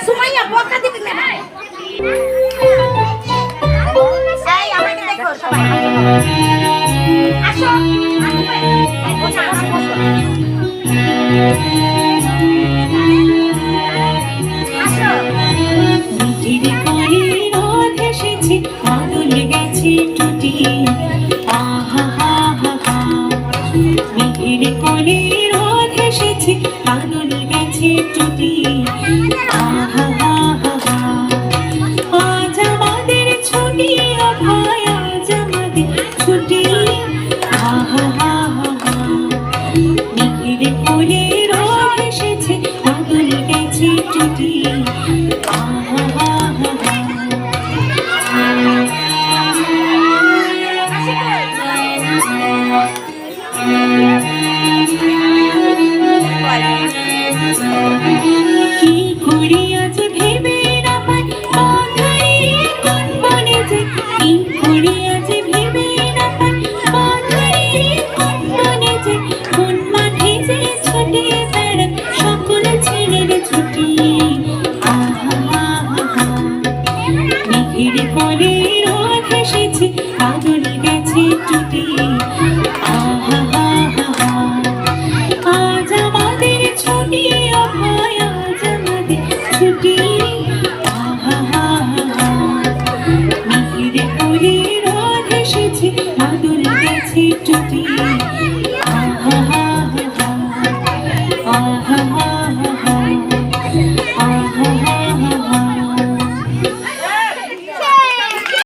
সুমাইয়া বকা দিবি না এই আমাকে দেখো সবাই আসো আসো ধীরে করে রোদ এসেছে বাদল গেছে টুটি আহা হা হা হা ধীরে করে রোদ এসেছে বাদল গেছে টুটি